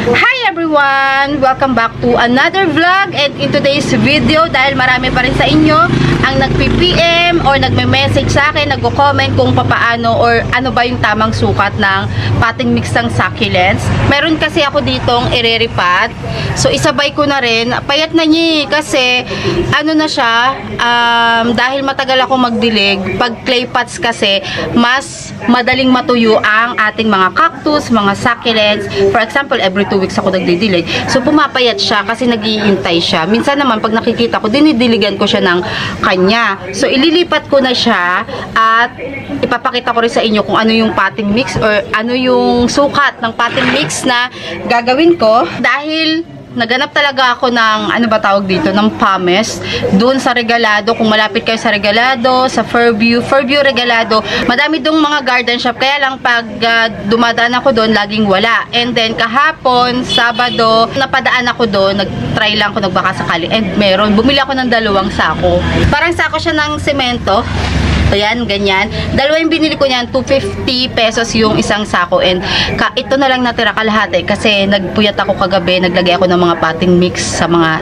Hi everyone! Welcome back to another vlog, and in today's video, dahil marami pa rin sa inyo ang nagpi-PM or nagme-message sa akin, nagko-comment kung papaano or ano ba yung tamang sukat ng potting mix ng succulents. Meron kasi ako ditong ireripat. So isabay ko na rin. Payat na niya kasi ano na siya, dahil matagal ako magdilig, pag clay pots kasi mas madaling matuyo ang ating mga cactus, mga succulents. For example, every 2 weeks ako nagdidilig. So pumapayat siya kasi nag-iintay siya. Minsan naman pag nakikita ko, dinidiligan ko siya ng kanya. So ililipat ko na siya at ipapakita ko rin sa inyo kung ano yung potting mix or ano yung sukat ng potting mix na gagawin ko, dahil naganap talaga ako ng, ano ba tawag dito, ng pumice doon sa Regalado. Kung malapit kayo sa Regalado, sa Fairview Regalado, madami doong mga garden shop. Kaya lang pag dumadaan ako doon, laging wala. And then kahapon, Sabado, napadaan ako doon, nag-try lang ako, nagbaka sakali, and meron. Bumili ako ng 2 sako. Parang sako siya ng semento. Ayan, ganyan. Dalawa yung binili ko niyan, 250 pesos yung isang sako, and ito na lang natira kalahati kasi nagpuyat ako kagabi, naglagay ako ng mga potting mix sa mga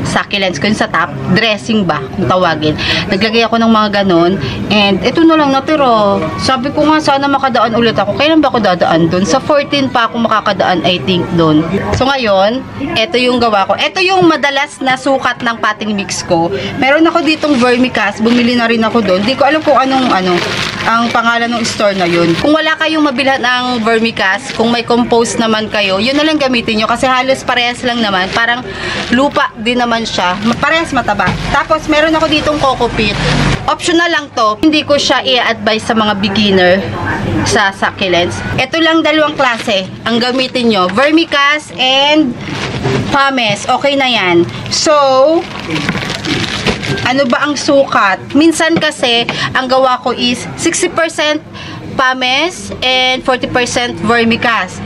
succulents ko, yung sa top, dressing ba, kung tawagin. Naglagay ako ng mga ganon, and ito na lang natira. Sabi ko nga, sana makadaan ulit ako. Kailan ba ako dadaan doon? Sa 14 pa ako makakadaan, I think, doon. So ngayon, ito yung gawa ko. Ito yung madalas na sukat ng potting mix ko. Meron ako ditong vermicast, bumili na rin ako doon. Di ko alam kung anong ang pangalan ng store na yun. Kung wala kayong mabilhan ng vermicast, kung may compost naman kayo, yun na lang gamitin nyo kasi halos parehas lang naman. Parang lupa din naman siya. Parehas mataba. Tapos meron ako ditong coco peat. Optional lang to. Hindi ko siya i-advise sa mga beginner sa succulents. Ito lang 2 klase ang gamitin nyo. Vermicast and pumice. Okay na yan. So, ano ba ang sukat? Minsan kasi, ang gawa ko is 60% pumice and 40% vermicast.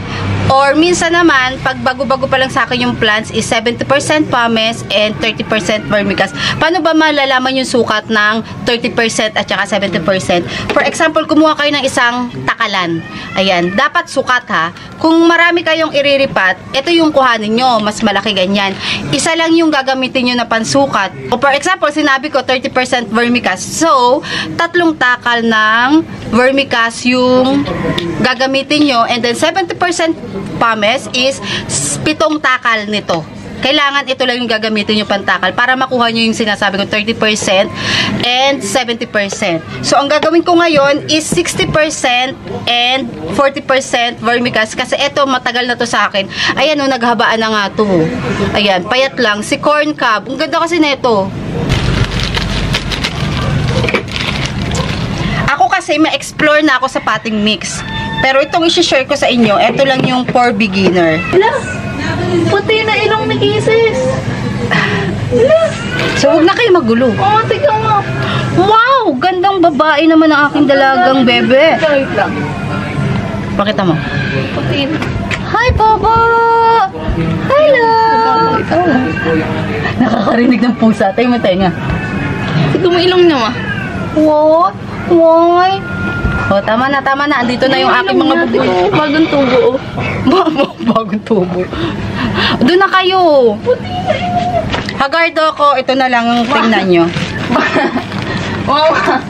Or minsan naman, pag bago-bago pa lang sa akin yung plants is 70% pumice and 30% vermicast. Paano ba malalaman yung sukat ng 30% at saka 70%? For example, kumuha kayo ng isang takalan. Ayan, dapat sukat ha. Kung marami kayong iriripat, ito yung kuhanin nyo, mas malaki ganyan. Isa lang yung gagamitin nyo na pansukat. O for example, sinabi ko 30% vermicast. So, 3 takal ng vermicast yung gagamitin nyo, and then 70% pumice is 7 takal nito. Kailangan ito lang yung gagamitin yung pantakal para makuha nyo yung sinasabi ko 30% and 70%. So ang gagawin ko ngayon is 60% and 40% vermicast kasi ito matagal na to sa akin. Ayan o, naghabaan na nga to. Ayan, payat lang. Si corn cob, ang ganda kasi nito. Ako kasi ma-explore na ako sa potting mix. Pero itong isi-share ko sa inyo, ito lang yung for beginner. Hala, puti na ilong ni Kisses. Hala. So, huwag na kayo magulo. Oo, tiga nga. Wow! Gandang babae naman ang aking dalagang bebe. Wait lang. Pakita mo. Puti na. Hi, Papa! Hello! Nakakarinig ng pusa. Tayo mo, tayo nga. Tiga mo ilong niya, ma. What? Why? Oh, tama na, tama na. Andito na yung aking mga bubuo. Bagong tubo, oh. Bagong tubo. Doon na kayo. Hagardo ako. Ito na lang ang tingnan nyo. Mama.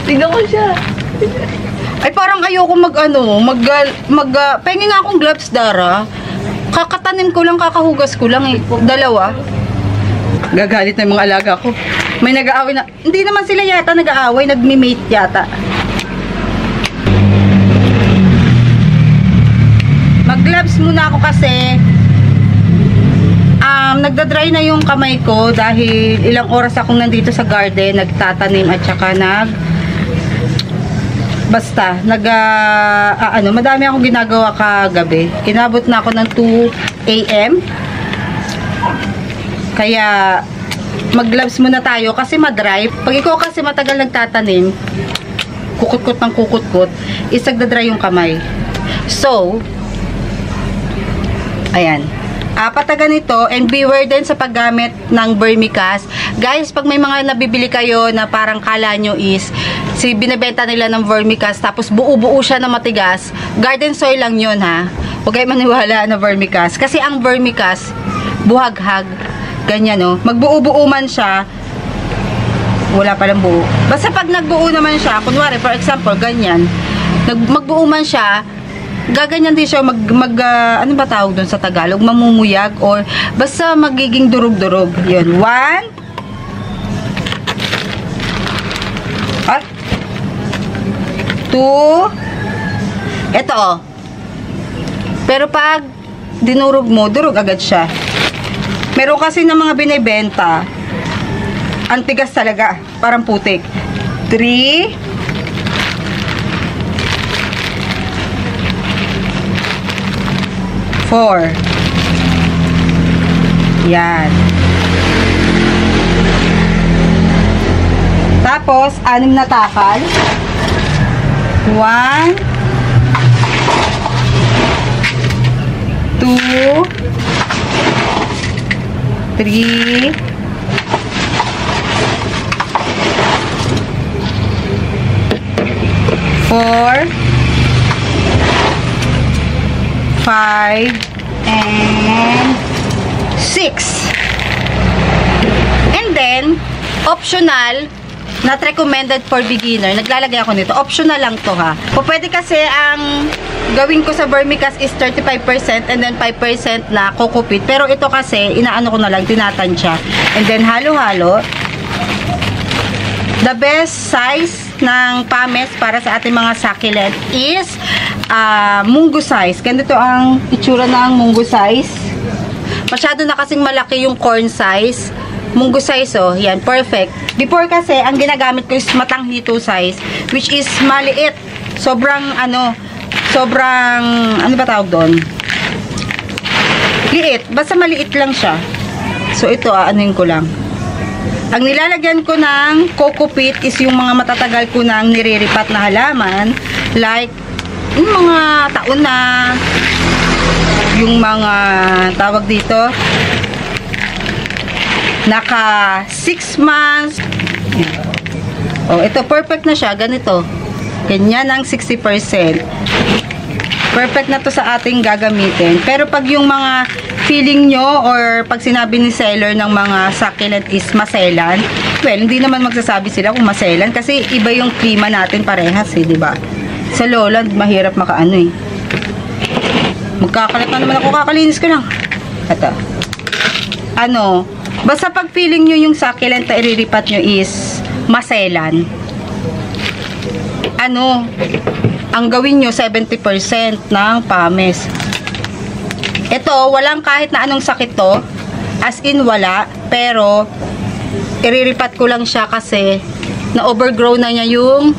Tignan ko siya. Ay, parang ayoko pengi nga akong gloves, Dara. Kakatanim ko lang, kakahugas ko lang eh. 2. Gagalit na yung mga alaga ko. May nag-aaway na. Hindi naman sila yata nag-aaway. Nagmi-mate yata. Mag-gloves muna ako kasi nagda-dry na yung kamay ko dahil ilang oras akong nandito sa garden, nagtatanim at saka madami akong ginagawa kagabi. Kinabot na ako ng 2 AM. Kaya mag-gloves muna tayo kasi madry. Pag ikaw kasi matagal nagtatanim, kukut-kut ng kukut-kut, is nagda-dry yung kamay. So, ayan. Pataga nito, and beware din sa paggamit ng vermicast. Guys, pag may mga nabibili kayo na parang kala nyo is binibenta nila ng vermicast tapos buo-buo siya na matigas, garden soil lang yun ha. Huwag kayo maniwala na vermicast. Kasi ang vermicast, buhaghag. Ganyan, no? Magbuo-buo man siya, wala palang buo. Basta pag nagbuo naman siya, kunwari, for example, ganyan, magbuo man siya, gaganyan din siya, ano ba tawag doon sa Tagalog? Mamumuyag, or basta magiging durog-durog. Yun. 1, at 2, ito, oh. Pero pag dinurog mo, durog agad siya. Meron kasi ng mga binibenta, ang tigas talaga, parang putik. 3, 4. Yan. Tapos, 6 na takal. 1, 2, 3, 4, 5, and 6. And then, optional, not recommended for beginner. Naglalagay ako nito. Optional lang to, ha. O pwede kasi ang gawin ko sa vermicast is 35% and then 5% na kukupit. Pero ito kasi, inaano ko na lang, tinatansya. And then, halo-halo. The best size ng pames para sa ating mga succulent is munggo size. Ganito ang itsura ng munggo size. Masyado na kasing malaki yung corn size. Munggo size, oh, yan, perfect. Before kasi, ang ginagamit ko is matanghito size, which is maliit. Sobrang, ano ba tawag doon? Liit. Basta maliit lang siya. So, ito, anuin ko lang. Ang nilalagyan ko ng coco peat is yung mga matatagal ko ng niriripat na halaman. Like, yung mga taon na, yung mga, tawag dito, naka 6 months. Oh, ito, perfect na siya. Ganito. Ganyan ang 60%. Perfect na to sa ating gagamitin. Pero pag yung mga feeling nyo or pag sinabi ni seller ng mga succulent is maselan, well, hindi naman magsasabi sila kung maselan kasi iba yung klima natin parehas, eh, di ba? Sa lowland, mahirap makaano, eh. Magkakalat na naman ako, kakalinis ko lang. Ito. Ano, basta pag feeling nyo yung succulent na iriripat nyo is maselan, ano, ang gawin nyo 70% ng pames. Ito, walang kahit na anong sakit to. As in, wala. Pero, iriripat ko lang siya kasi na-overgrow na niya yung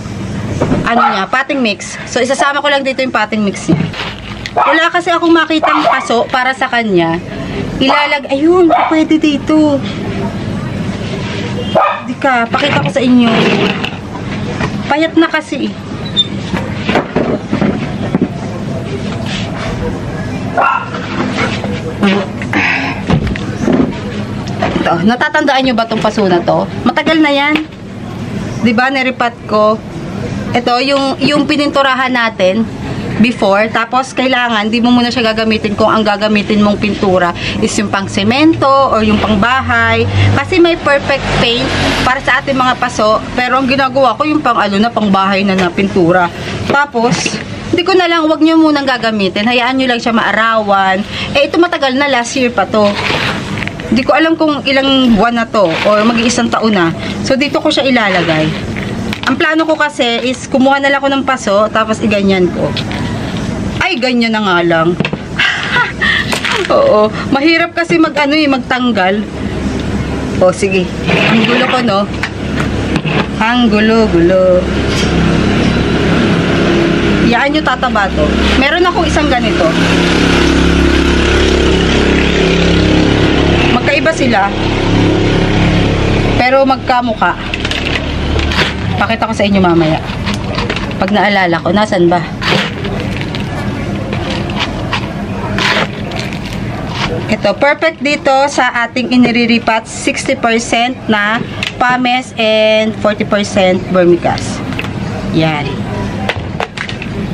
ano niya, potting mix. So, isasama ko lang dito yung potting mix niya. Wala kasi akong makitang paso para sa kanya. Ayun, pwede dito. Di ka, pakita ko sa inyo. Payat na kasi. Ito, natatandaan nyo ba itong paso na to? Matagal na yan. Diba, naripat ko. Ito, yung pininturahan natin before, tapos kailangan, di mo muna siya gagamitin kung ang gagamitin mong pintura is yung pang semento or yung pang bahay. Kasi may perfect paint para sa ating mga paso, pero ang ginagawa ko yung pang pang bahay na pintura. Tapos, hindi ko na lang, wag nyo munang gagamitin. Hayaan nyo lang siya maarawan. Eh, ito matagal na, last year pa to. Hindi ko alam kung ilang buwan na to or mag-iisang taon na. So, dito ko siya ilalagay. Ang plano ko kasi is kumuha na lang ako ng paso, tapos iganyan ko. Ay, ganyan na nga lang. Oo. Mahirap kasi magtanggal. O, sige. Ang gulo ko, no? Ang gulo-gulo. Yaan nyo tataba to. Meron ako isang ganito. Magkaiba sila. Pero magkamuka. Pakita ko sa inyo mamaya. Pag naalala ko, nasan ba? Ito, perfect dito sa ating iniriripat 60% na pames and 40% vermicast. Yan.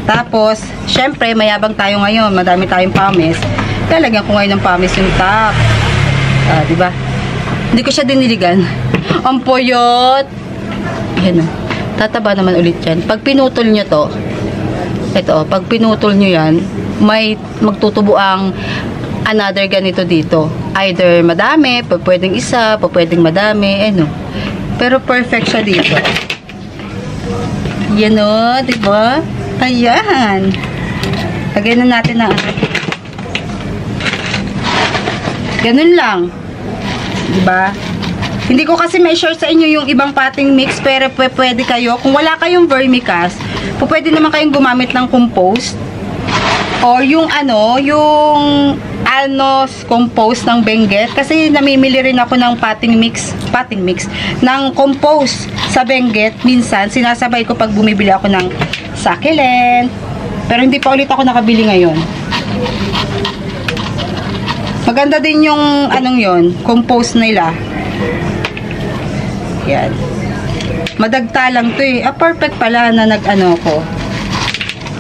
Tapos, syempre, mayabang tayo ngayon. Madami tayong pamis. Lalagyan ko ngayon ng pamis yung top. Diba? Hindi ko siya diniligan. Ang puyot. Yan o. Tataba naman ulit yan. Pag pinutol nyo to, ito, pag pinutol nyo yan, may magtutubo ang another ganito dito. Either madami, pwedeng isa, pwedeng madami, ano. Pero perfect siya dito. Yan o, diba? Ayan. Lagyan na natin na ganun lang. Diba? Hindi ko kasi may share sa inyo yung ibang potting mix, pero pwede kayo. Kung wala kayong vermicast, pwede naman kayong gumamit ng compost. Or yung Alnos compost ng Benguet. Kasi namimili rin ako ng potting mix, ng compost sa Benguet. Minsan, sinasabay ko pag bumibili ako ng succulent. Pero hindi pa ulit ako nakabili ngayon. Maganda din yung compost nila. Yan. Madagta lang to eh. Perfect pala na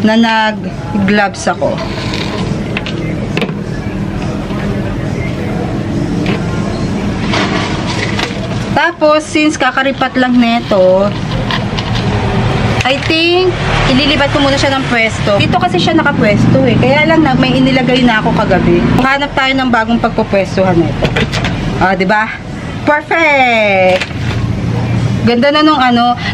nag-gloves ako. Tapos, since kakaripat lang neto, I think, ililipat ko muna siya ng pwesto. Dito kasi siya nakapwesto eh. Kaya lang may inilagay na ako kagabi. Hanap tayo ng bagong pagpupwestuhan nito. Diba? Perfect! Ganda na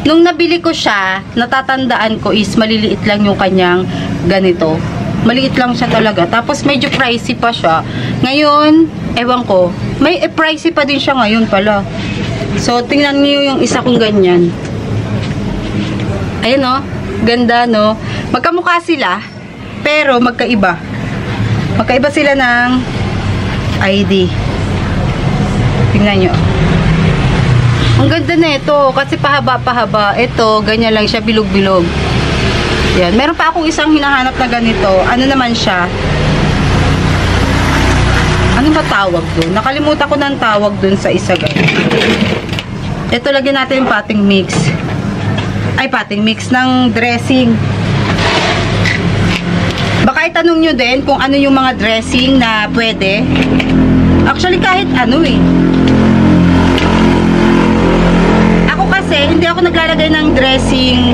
nung nabili ko siya, natatandaan ko is maliliit lang yung kanyang ganito. Maliit lang siya talaga. Tapos medyo pricey pa siya. Ngayon, ewan ko, may pricey pa din siya ngayon pala. So, tingnan niyo yung isa kong ganyan. Ayan o, ganda no. Magkamukha sila, pero magkaiba. Magkaiba sila ng ID. Tingnan nyo. Ang ganda na ito, kasi pahaba-pahaba. Ito, ganyan lang siya, bilog-bilog. Yan. Meron pa akong isang hinahanap na ganito. Ano naman siya? Ano ba tawag doon? Nakalimutan ko ng tawag doon sa isa ganyan. Ito, lagyan natin yung potting mix. Ay, potting mix ng dressing. Baka itanong nyo din kung ano yung mga dressing na pwede. Actually, kahit eh. Ako kasi, hindi ako naglalagay ng dressing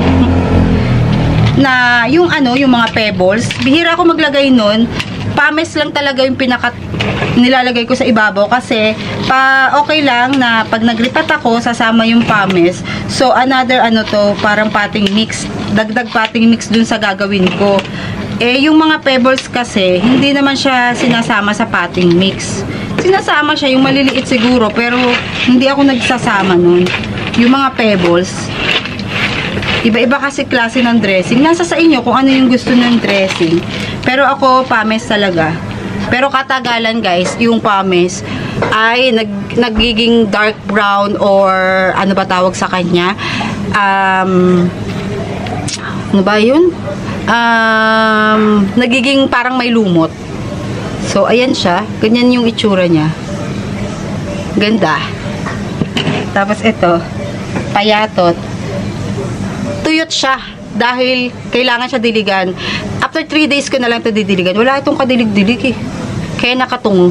na yung mga pebbles. Bihira ako maglagay nun. Pames lang talaga yung nilalagay ko sa ibabaw kasi okay lang na pag nagripat ako, sasama yung pames. So, another parang potting mix. Dagdag potting mix dun sa gagawin ko. Yung mga pebbles kasi, hindi naman siya sinasama sa potting mix. Sinasama siya, yung maliliit siguro, pero hindi ako nagsasama nun. Yung mga pebbles, iba-iba kasi klase ng dressing. Nasa sa inyo kung ano yung gusto ng dressing. Pero ako, pames talaga. Pero katagalan guys, yung pames ay nagiging dark brown or ano ba tawag sa kanya? Ano ba yun? Nagiging parang may lumot. So, ayan siya. Ganyan yung itsura niya. Ganda. Tapos ito, payatot. Tuyot siya. Dahil kailangan siya diligan. After 3 days ko na lang ito didiligan. Wala itong kadilig-dilig eh. Kaya nakatungo.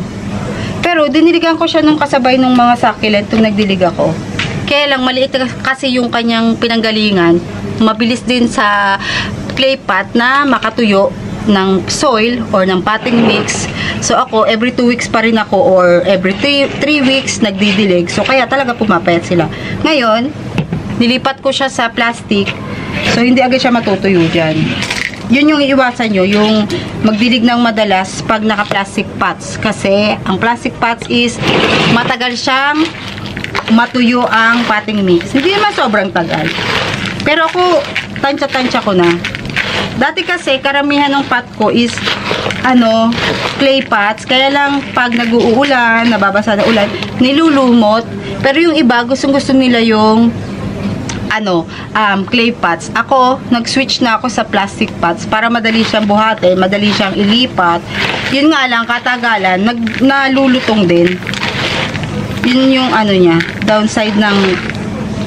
Pero diniligan ko siya nung kasabay ng mga succulent nung nagdilig ako. Kaya lang maliit kasi yung kanyang pinanggalingan. Mabilis din sa clay pot na makatuyo ng soil or ng potting mix. So ako, every 2 weeks pa rin ako or every 3 weeks nagdidilig. So kaya talaga pumapayat sila. Ngayon, nilipat ko siya sa plastic. So hindi agad siya matutuyo dyan. Yun yung iiwasan nyo, yung magdilig ng madalas pag naka-plastic pots. Kasi ang plastic pots is matagal siyang matuyo ang potting mix. Hindi naman sobrang tagal. Pero ako, tansya-tansya ko na. Dati kasi, karamihan ng pot ko is clay pots. Kaya lang, pag nag-uulan, nababasa na ulan, nilulumot. Pero yung iba, gustong-gusto nila yung clay pots. Ako, nag-switch na ako sa plastic pots para madali siyang buhatin, madali siyang ilipat. Yun nga lang, katagalan, nalulutong din. Yun yung niya, downside ng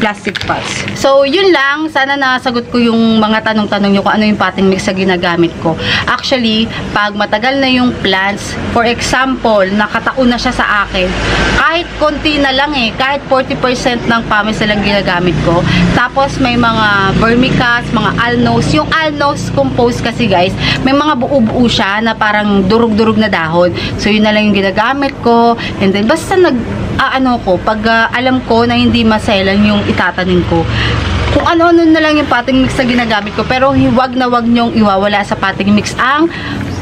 plastic pots. So, yun lang. Sana nasagot ko yung mga tanong-tanong nyo kung ano yung potting mix na ginagamit ko. Actually, pag matagal na yung plants, for example, nakataon na siya sa akin, kahit konti na lang kahit 40% ng pumice na lang ginagamit ko. Tapos, may mga vermicast, mga alnos. Yung alnos compost kasi guys, may mga buo-buo siya na parang durug-durug na dahon. So, yun na lang yung ginagamit ko. And then, basta pag alam ko na hindi maselan yung itatanim ko, kung ano-ano na lang yung potting mix na ginagamit ko, pero wag na wag nyong iwawala sa potting mix ang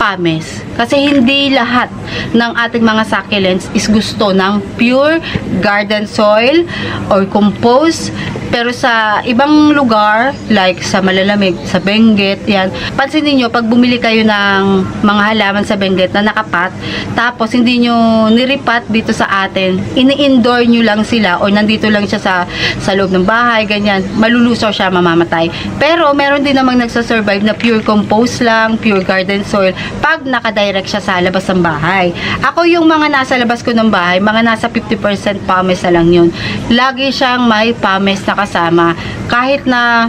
pumice. Kasi hindi lahat ng ating mga succulents is gusto ng pure garden soil or compost. Pero sa ibang lugar, like sa malalamig, sa Benguet, yan, pansinin nyo, pag bumili kayo ng mga halaman sa Benguet na nakapat, tapos hindi nyo niripat dito sa atin, ini-indoor nyo lang sila or nandito lang siya sa loob ng bahay, ganyan, malulusaw siya, mamamatay. Pero meron din namang nagsasurvive na pure compost lang, pure garden soil, pag nakadirect siya sa labas ng bahay. Ako yung mga nasa labas ko ng bahay, mga nasa 50% pumice na lang yun. Lagi siyang may pumice na kasama. Kahit na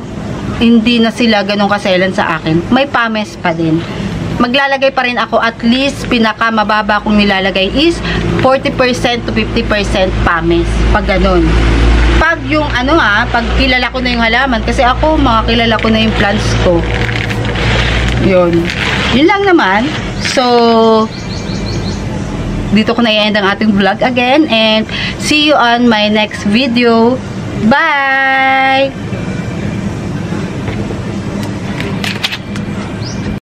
hindi na sila ganun kaselan sa akin, may pumice pa din. Maglalagay pa rin ako, at least pinaka mababa kong nilalagay is 40% to 50% pumice. Pag ganun. Pag yung pag kilala ko na yung halaman, kasi ako, kilala ko na yung plants ko. Yun. Yun lang naman. So, dito ko na i-end ang ating vlog again, and see you on my next video. Bye!